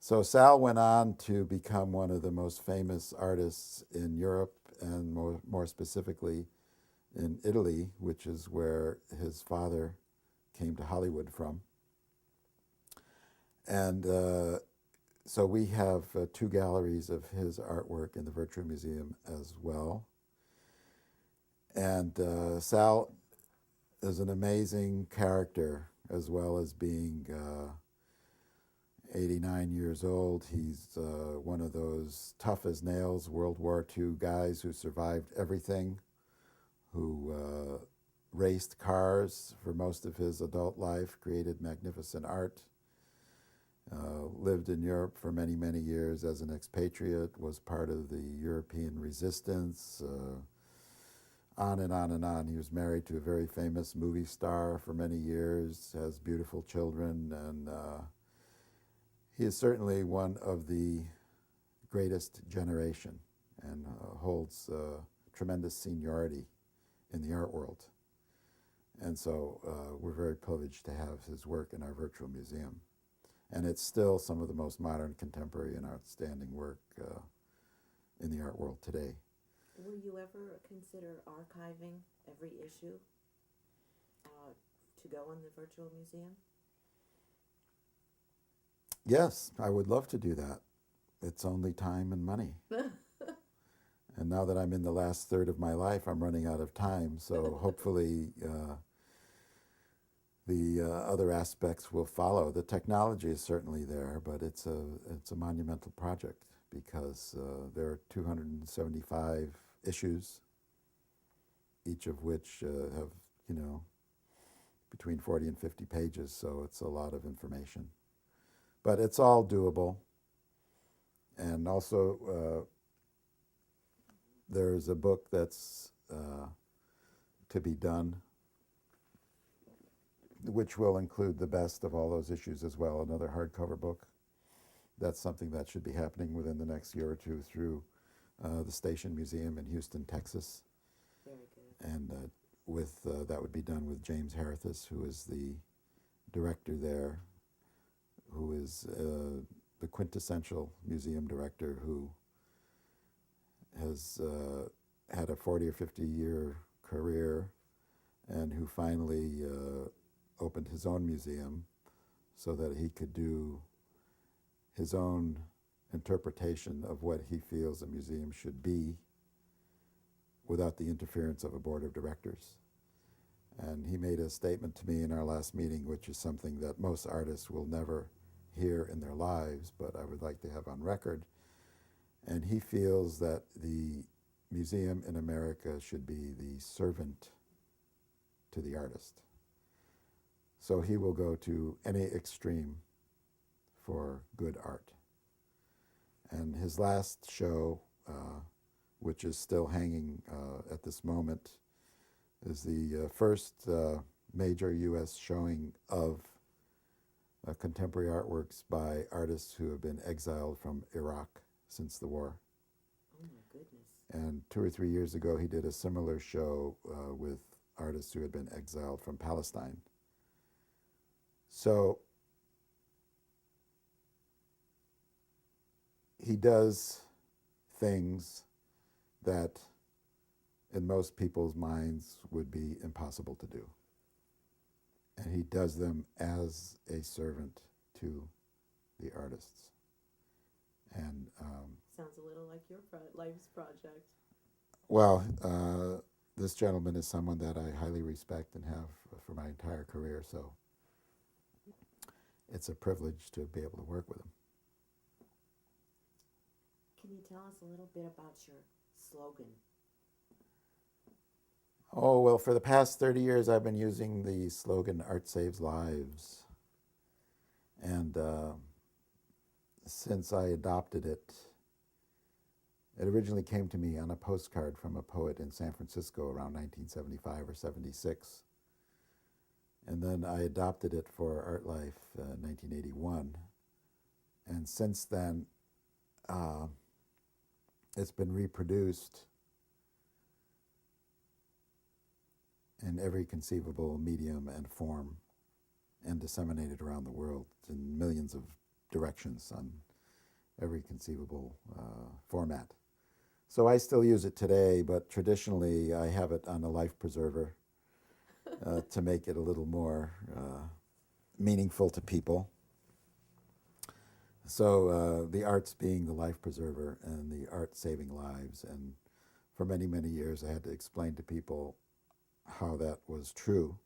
So Sal went on to become one of the most famous artists in Europe and more specifically in Italy, which is where his father came to Hollywood from. And so we have two galleries of his artwork in the Virtual Museum as well. And Sal is an amazing character, as well as being 89 years old. He's one of those tough as nails World War II guys who survived everything, who raced cars for most of his adult life, created magnificent art, lived in Europe for many, many years as an expatriate, was part of the European resistance, on and on and on. He was married to a very famous movie star for many years, has beautiful children, and he is certainly one of the greatest generation and holds tremendous seniority in the art world. And so we're very privileged to have his work in our virtual museum. And it's still some of the most modern, contemporary, and outstanding work in the art world today. Will you ever consider archiving every issue to go in the virtual museum? Yes, I would love to do that. It's only time and money. And now that I'm in the last third of my life, I'm running out of time. So hopefully the other aspects will follow. The technology is certainly there, but it's a monumental project because there are 275 issues, each of which have, between 40 and 50 pages, so it's a lot of information. But it's all doable. And also, there's a book that's to be done, which will include the best of all those issues as well, another hardcover book. That's something that should be happening within the next year or two through the Station Museum in Houston, Texas. Very good. And that would be done with James Harithis, who is the director there, who is the quintessential museum director who has had a 40 or 50-year career and who finally opened his own museum so that he could do his own interpretation of what he feels a museum should be without the interference of a board of directors. And he made a statement to me in our last meeting, which is something that most artists will never hear in their lives, but I would like to have on record. And he feels that the museum in America should be the servant to the artist. So he will go to any extreme for good art. And his last show, which is still hanging at this moment, is the first major U.S. showing of contemporary artworks by artists who have been exiled from Iraq since the war. Oh my goodness. And 2 or 3 years ago, he did a similar show with artists who had been exiled from Palestine. So he does things that in most people's minds would be impossible to do. And he does them as a servant to the artists. And sounds a little like your life's project. well, this gentleman is someone that I highly respect and have for my entire career, so it's a privilege to be able to work with him. Can you tell us a little bit about your slogan? Oh, well, for the past 30 years, I've been using the slogan, Art Saves Lives. And since I adopted it, it originally came to me on a postcard from a poet in San Francisco around 1975 or 76. And then I adopted it for Artlife in 1981. And since then, it's been reproduced in every conceivable medium and form and disseminated around the world in millions of directions on every conceivable format. So I still use it today, but traditionally I have it on a life preserver to make it a little more meaningful to people. So the arts being the life preserver and the art saving lives. And for many, many years I had to explain to people how that was true.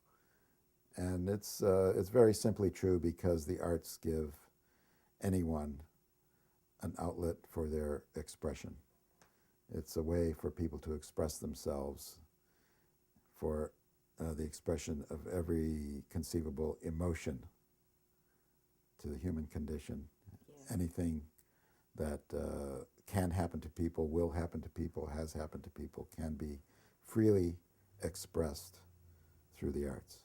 And it's very simply true because the arts give anyone an outlet for their expression. It's a way for people to express themselves, for the expression of every conceivable emotion to the human condition. Yes. Anything that can happen to people, will happen to people, has happened to people, can be freely expressed through the arts.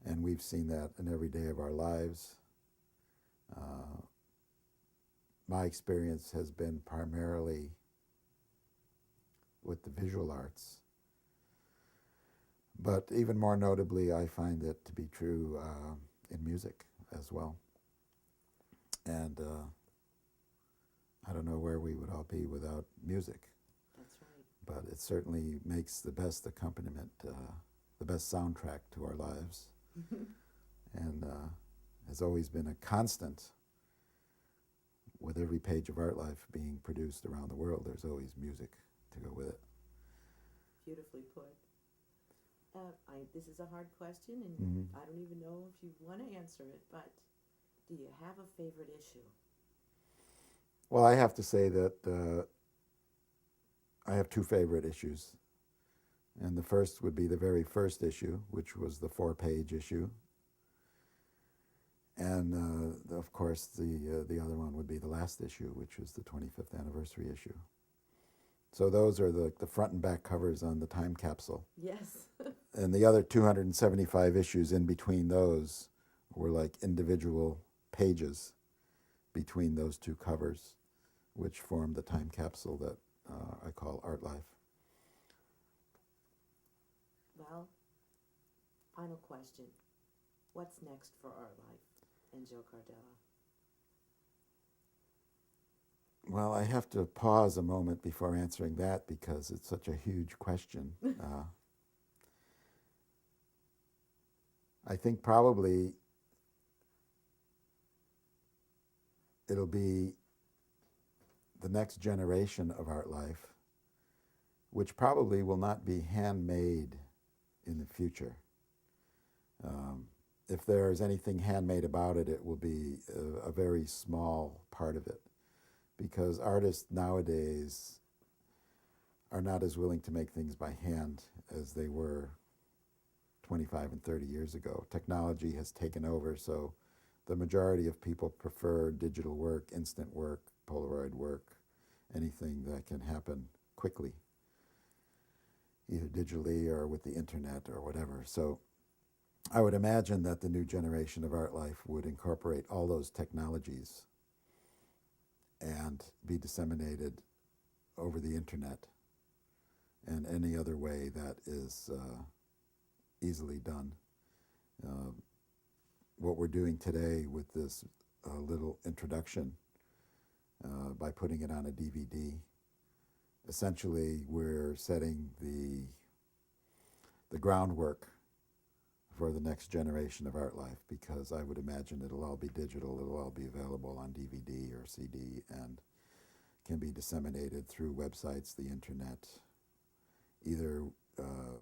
And we've seen that in every day of our lives. My experience has been primarily with the visual arts. But even more notably, I find it to be true in music as well. And I don't know where we would all be without music. That's right. But it certainly makes the best accompaniment, the best soundtrack to our lives. And has always been a constant. With every page of Artlife being produced around the world, there's always music to go with it. Beautifully put. This is a hard question, and I don't even know if you want to answer it, but do you have a favorite issue? Well, I have to say that I have two favorite issues. And the first would be the very first issue, which was the 4-page issue. And of course, the other one would be the last issue, which was the 25th anniversary issue. So those are the front and back covers on the time capsule. Yes. And the other 275 issues in between those were like individual pages between those two covers, which formed the time capsule that I call Artlife. Well, final question. What's next for Artlife and Joe Cardella? Well, I have to pause a moment before answering that because it's such a huge question. I think probably it'll be the next generation of Artlife, which probably will not be handmade in the future. If there is anything handmade about it, it will be a very small part of it, because artists nowadays are not as willing to make things by hand as they were 25 and 30 years ago. Technology has taken over, so the majority of people prefer digital work, instant work, Polaroid work, anything that can happen quickly, either digitally or with the internet or whatever. So I would imagine that the new generation of Artlife would incorporate all those technologies and be disseminated over the internet and any other way that is easily done. What we're doing today with this little introduction, by putting it on a DVD, essentially we're setting the groundwork for the next generation of Artlife, because I would imagine it'll all be digital, it'll all be available on DVD or CD, and can be disseminated through websites, the internet, either